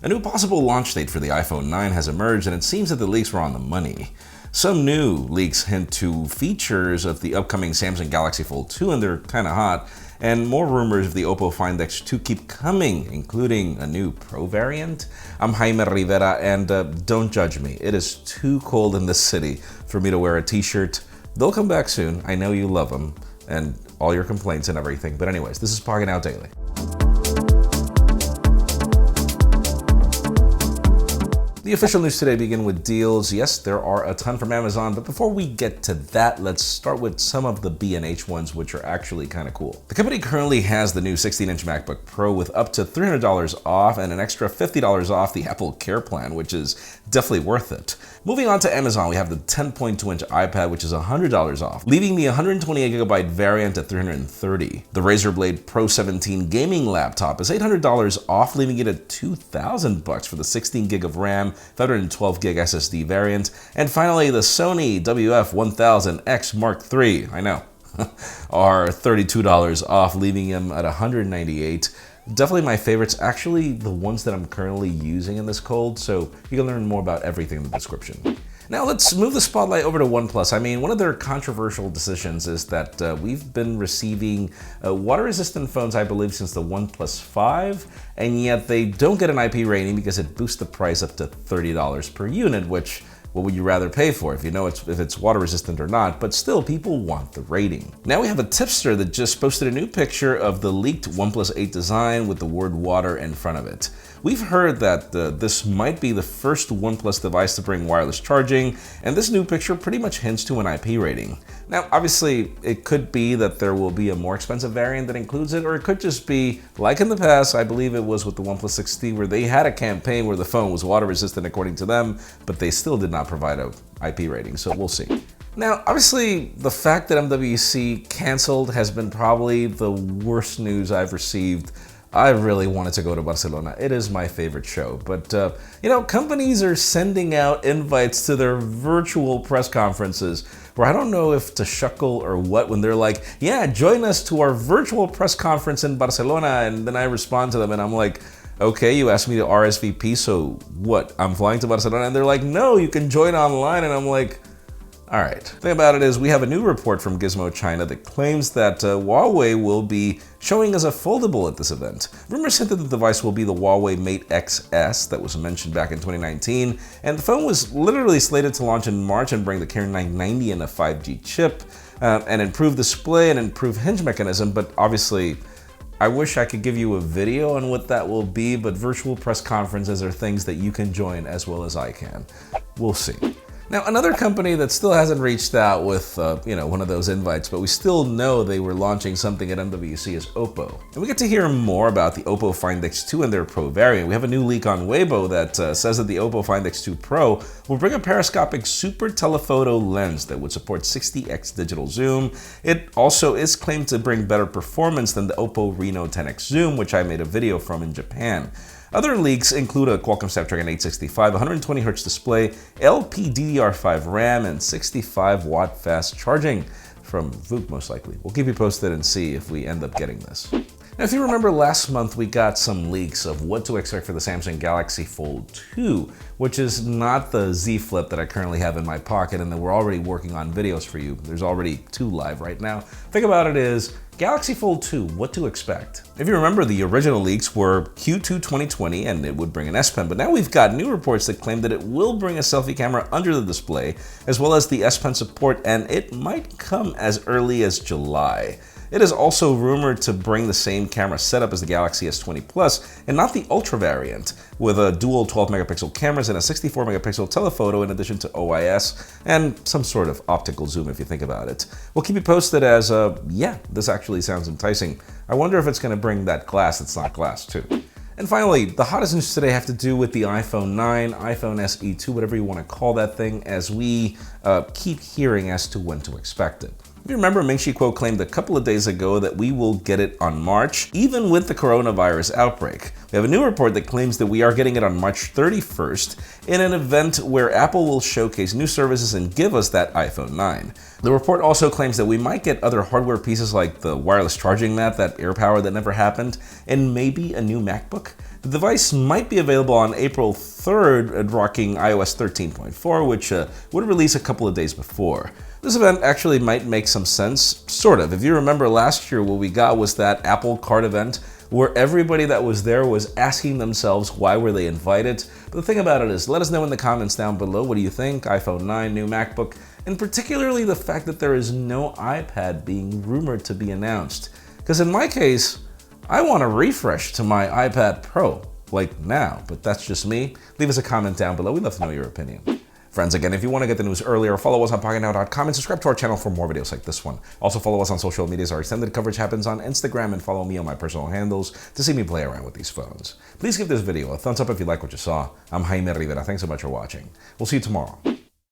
A new possible launch date for the iPhone 9 has emerged, and it seems that the leaks were on the money. Some new leaks hint to features of the upcoming Samsung Galaxy Fold 2, and they're kinda hot, and more rumors of the Oppo Find X2 keep coming, including a new Pro variant. I'm Jaime Rivera, and don't judge me. It is too cold in this city for me to wear a t-shirt. They'll come back soon. I know you love them, and all your complaints and everything. But anyways, this is Pocketnow Daily. The official news today begin with deals. Yes, there are a ton from Amazon, but before we get to that, let's start with some of the B&H ones, which are actually kind of cool. The company currently has the new 16-inch MacBook Pro with up to $300 off and an extra $50 off the Apple Care plan, which is definitely worth it. Moving on to Amazon, we have the 10.2-inch iPad, which is $100 off, leaving the 128GB variant at $330. The Razer Blade Pro 17 gaming laptop is $800 off, leaving it at $2,000 for the 16GB of RAM, 512GB SSD variant. And finally, the Sony WF-1000XM3, I know, are $32 off, leaving them at $198. Definitely my favorites, actually the ones that I'm currently using in this cold, so you can learn more about everything in the description. Now let's move the spotlight over to OnePlus. I mean, one of their controversial decisions is that we've been receiving water-resistant phones, I believe, since the OnePlus 5, and yet they don't get an IP rating because it boosts the price up to $30 per unit, which what would you rather pay for if you know if it's water resistant or not, but still people want the rating. Now we have a tipster that just posted a new picture of the leaked OnePlus 8 design with the word water in front of it. We've heard that this might be the first OnePlus device to bring wireless charging, and this new picture pretty much hints to an IP rating. Now, obviously, it could be that there will be a more expensive variant that includes it, or it could just be, like in the past, I believe it was with the OnePlus 6T, where they had a campaign where the phone was water resistant according to them, but they still did not provide a IP rating, so we'll see. Now, obviously, the fact that MWC canceled has been probably the worst news I've received. I really wanted to go to Barcelona. It is my favorite show. But, you know, companies are sending out invites to their virtual press conferences where I don't know if to shuckle or what when they're like, yeah, join us to our virtual press conference in Barcelona. And then I respond to them and I'm like, okay, you asked me to RSVP, so what? I'm flying to Barcelona? And they're like, no, you can join online. And I'm like, all right. The thing about it is we have a new report from Gizmo China that claims that Huawei will be showing as a foldable at this event. Rumors hint that the device will be the Huawei Mate XS that was mentioned back in 2019, and the phone was literally slated to launch in March and bring the Kirin 990 and a 5G chip, and improve display and improve hinge mechanism, but obviously I wish I could give you a video on what that will be, but virtual press conferences are things that you can join as well as I can. We'll see. Now, another company that still hasn't reached out with, one of those invites, but we still know they were launching something at MWC is Oppo. And we get to hear more about the Oppo Find X2 and their Pro variant. We have a new leak on Weibo that says that the Oppo Find X2 Pro will bring a periscopic super telephoto lens that would support 60x digital zoom. It also is claimed to bring better performance than the Oppo Reno 10x zoom, which I made a video from in Japan. Other leaks include a Qualcomm Snapdragon 865, 120Hz display, LPDDR5 RAM, and 65-watt fast charging from VOOC most likely. We'll keep you posted and see if we end up getting this. Now, if you remember last month, we got some leaks of what to expect for the Samsung Galaxy Fold 2, which is not the Z Flip that I currently have in my pocket, and then we're already working on videos for you. There's already 2 live right now. Think about it is, Galaxy Fold 2, what to expect? If you remember, the original leaks were Q2 2020 and it would bring an S Pen, but now we've got new reports that claim that it will bring a selfie camera under the display, as well as the S Pen support, and it might come as early as July. It is also rumored to bring the same camera setup as the Galaxy S20 Plus, and not the Ultra variant, with a dual 12-megapixel cameras and a 64-megapixel telephoto in addition to OIS, and some sort of optical zoom if you think about it. We'll keep you posted as, yeah, this actually sounds enticing. I wonder if it's going to bring that glass that's not glass too. And finally, the hottest news today have to do with the iPhone 9, iPhone SE 2, whatever you want to call that thing, as we keep hearing as to when to expect it. If you remember, Ming-Chi Kuo claimed a couple of days ago that we will get it on March, even with the coronavirus outbreak. We have a new report that claims that we are getting it on March 31st in an event where Apple will showcase new services and give us that iPhone 9. The report also claims that we might get other hardware pieces like the wireless charging mat, that AirPower that never happened, and maybe a new MacBook. The device might be available on April 3rd, rocking iOS 13.4, which would release a couple of days before. This event actually might make some sense, sort of. If you remember last year, what we got was that Apple Card event where everybody that was there was asking themselves why were they invited. But the thing about it is, let us know in the comments down below, what do you think? iPhone 9, new MacBook, and particularly the fact that there is no iPad being rumored to be announced. Because in my case, I want a refresh to my iPad Pro, like now, but that's just me. Leave us a comment down below, we'd love to know your opinion. Friends, again, if you want to get the news earlier, follow us on Pocketnow.com and subscribe to our channel for more videos like this one. Also follow us on social medias. Our extended coverage happens on Instagram, and follow me on my personal handles to see me play around with these phones. Please give this video a thumbs up if you like what you saw. I'm Jaime Rivera. Thanks so much for watching. We'll see you tomorrow.